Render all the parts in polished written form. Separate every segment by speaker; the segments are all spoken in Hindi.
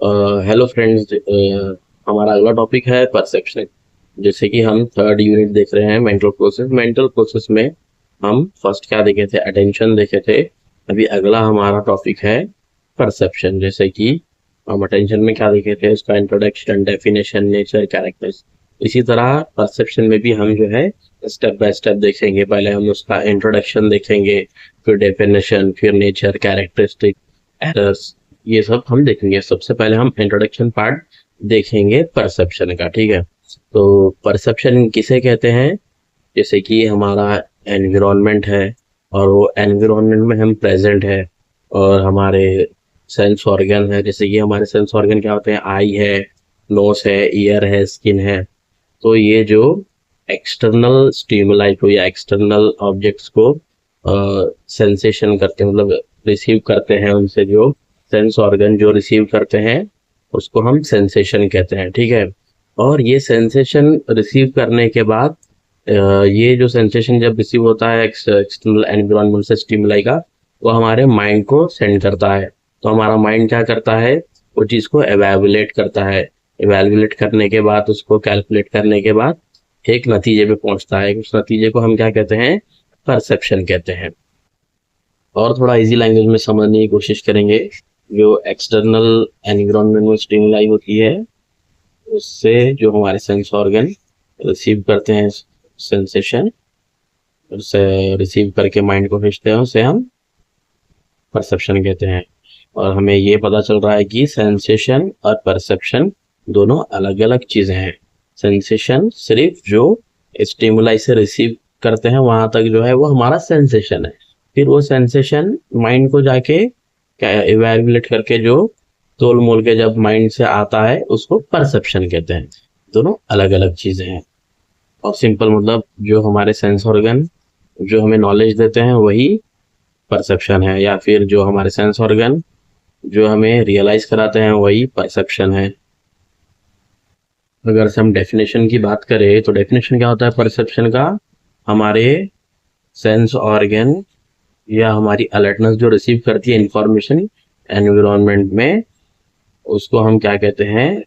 Speaker 1: Hello friends. हमारा अगला टॉपिक है परसेप्शन। जैसे कि हम थर्ड यूनिट देख रहे हैं मेंटल प्रोसेस में हम फर्स्ट क्या देखे थे, अटेंशन देखे थे। अभी अगला हमारा टॉपिक है परसेप्शन। जैसे कि हम अटेंशन में क्या देखे थे, उसका इंट्रोडक्शन, डेफिनेशन, नेचर, कैरेक्टर्स। इसी तरह परसेप्शन में भी हम जो है स्टेप बाय स्टेप देखेंगे। पहले हम उसका इंट्रोडक्शन देखेंगे, फिर डेफिनेशन, फिर नेचर, कैरेक्टरिस्टिक, एरर्स, ये सब हम देखेंगे। सबसे पहले हम इंट्रोडक्शन पार्ट देखेंगे परसेप्शन का, ठीक है। तो परसेप्शन किसे कहते हैं? जैसे कि हमारा एनवायरनमेंट है और वो एनवायरनमेंट में हम प्रेजेंट है, और हमारे सेंस ऑर्गन है। जैसे कि हमारे सेंस ऑर्गन क्या होते हैं, आई है, नोज है, ईयर है, स्किन है। तो ये जो एक्सटर्नल स्टिमुलाई को या एक्सटर्नल ऑब्जेक्ट्स को सेंसेशन करते हैं, मतलब रिसीव करते हैं, उनसे जो सेंस ऑर्गन जो रिसीव करते हैं उसको हम सेंसेशन कहते हैं, ठीक है। और ये सेंसेशन रिसीव करने के बाद ये जो सेंसेशन जब रिसीव होता है एक्सटर्नल एनवायरनमेंट से स्टिमुलाई का, वो हमारे माइंड को सेंड करता है। तो हमारा माइंड क्या करता है, वो चीज़ को एवेल्युएट करता है। एवेल्युएट करने के बाद, उसको कैलकुलेट करने के बाद एक नतीजे पे पहुंचता है। उस नतीजे को हम क्या कहते हैं, परसेप्शन कहते हैं। और थोड़ा इजी लैंग्वेज में समझने की कोशिश करेंगे। जो एक्सटर्नल एनवायरनमेंट में स्टिमुलाई होती है, उससे जो हमारे सेंस ऑर्गन रिसीव करते हैं सेंसेशन, उससे रिसीव करके माइंड को भेजते हैं, उसे हम परसेप्शन कहते हैं। और हमें ये पता चल रहा है कि सेंसेशन और परसेप्शन दोनों अलग अलग चीजें हैं। सेंसेशन सिर्फ जो स्टिमुलाई से रिसीव करते हैं वहां तक जो है वो हमारा सेंसेशन है। फिर वो सेंसेशन माइंड को जाके इवैल्यूएट करके जो तोल मोल के जब माइंड से आता है उसको परसेप्शन कहते हैं। दोनों अलग अलग चीजें हैं। और सिंपल मतलब जो हमारे सेंस ऑर्गन जो हमें नॉलेज देते हैं वही परसेप्शन है, या फिर जो हमारे सेंस ऑर्गन जो हमें रियलाइज कराते हैं वही परसेप्शन है। अगर से हम डेफिनेशन की बात करें तो डेफिनेशन क्या होता है परसेप्शन का? हमारे सेंस ऑर्गन या हमारी अलर्टनेस जो रिसीव करती है इंफॉर्मेशन एनवायरनमेंट में, उसको हम क्या कहते हैं,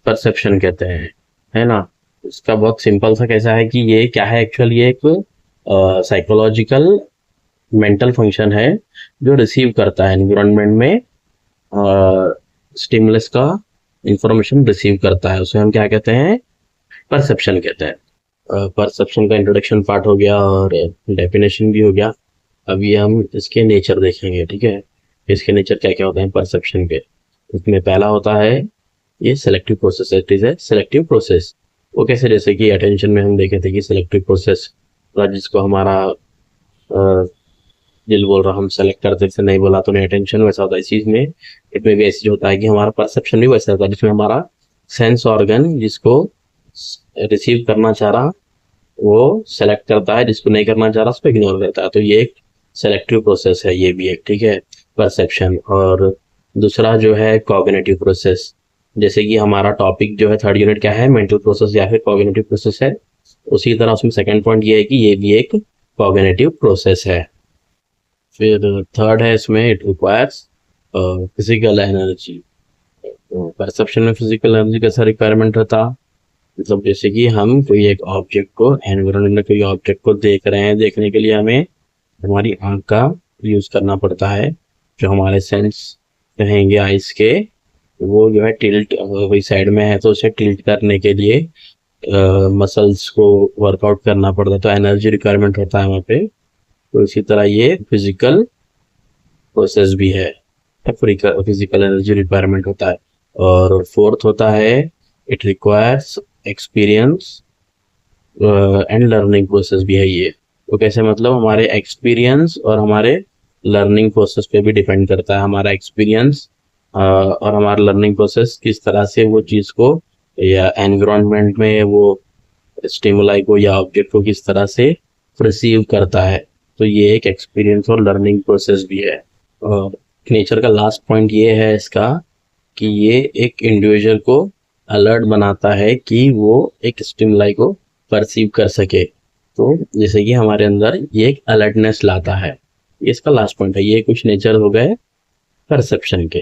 Speaker 1: परसेप्शन कहते हैं, है ना। इसका बहुत सिंपल सा कैसा है कि ये क्या है, एक्चुअली ये एक साइकोलॉजिकल मेंटल फंक्शन है जो रिसीव करता है एनवायरनमेंट में स्टिमुलस का इंफॉर्मेशन रिसीव करता है, उसे हम क्या कहते हैं, परसेप्शन कहते हैं। परसेप्शन का इंट्रोडक्शन पार्ट हो गया और डेफिनेशन भी हो गया। अभी हम इसके नेचर देखेंगे, ठीक है। इसके नेचर क्या क्या होते हैं परसेप्शन के। इसमें पहला होता है ये selective process. It is a selective process. वो कैसे? जैसे कि अटेंशन में हम देखे थे कि सिलेक्टिव प्रोसेस, जिसको हमारा दिल बोल रहा हम सेलेक्ट करते थे, नहीं बोला तो नहीं अटेंशन, वैसा होता है इस चीज में। इसमें भी ऐसे होता है कि हमारा परसेप्शन भी वैसा होता है, जिसमें हमारा सेंस ऑर्गन जिसको रिसीव करना चाह रहा वो सेलेक्ट करता है, जिसको नहीं करना चाह रहा उसको इग्नोर करता है। तो ये एक सेलेक्टिव प्रोसेस है, ये भी एक, ठीक है, परसेप्शन। और दूसरा जो है कॉग्निटिव प्रोसेस। जैसे कि हमारा टॉपिक जो है थर्ड यूनिट क्या है, मेंटल प्रोसेस या फिर कॉग्निटिव प्रोसेस है। उसी तरह उसमें सेकंड पॉइंट ये है कि ये भी एक कॉग्निटिव प्रोसेस है। फिर थर्ड है इसमें, it requires physical energy. Perception में फिजिकल एनर्जी कैसा रिक्वायरमेंट रहता, मतलब जैसे कि हम कोई एक ऑब्जेक्ट को, एनवायरनमेंट में कोई ऑब्जेक्ट को देख रहे हैं, देखने के लिए हमें हमारी आंख का यूज करना पड़ता है। जो हमारे सेंस रहेंगे आइस के, वो जो है टिल्ट, कोई साइड में है तो उसे टिल्ट करने के लिए मसल्स को वर्कआउट करना पड़ता है, तो एनर्जी रिक्वायरमेंट होता है वहाँ पे। तो इसी तरह ये फिजिकल प्रोसेस भी है, फिजिकल एनर्जी रिक्वायरमेंट होता है। और फोर्थ होता है it requires experience and learning process भी है ये। तो कैसे, मतलब हमारे एक्सपीरियंस और हमारे लर्निंग प्रोसेस पे भी डिपेंड करता है। हमारा एक्सपीरियंस और हमारा लर्निंग प्रोसेस किस तरह से वो चीज़ को या एनवायरनमेंट में वो स्टिमुलाई को या ऑब्जेक्ट को किस तरह से रिसीव करता है। तो ये एक एक्सपीरियंस और लर्निंग प्रोसेस भी है। और नेचर का लास्ट पॉइंट ये है इसका कि ये एक इंडिविजुअल को अलर्ट बनाता है कि वो एक स्टिमुलाई को परसीव कर सके। तो जैसे कि हमारे अंदर ये एक अलर्टनेस लाता है। ये इसका लास्ट पॉइंट है। ये कुछ नेचर हो गए परसेप्शन के।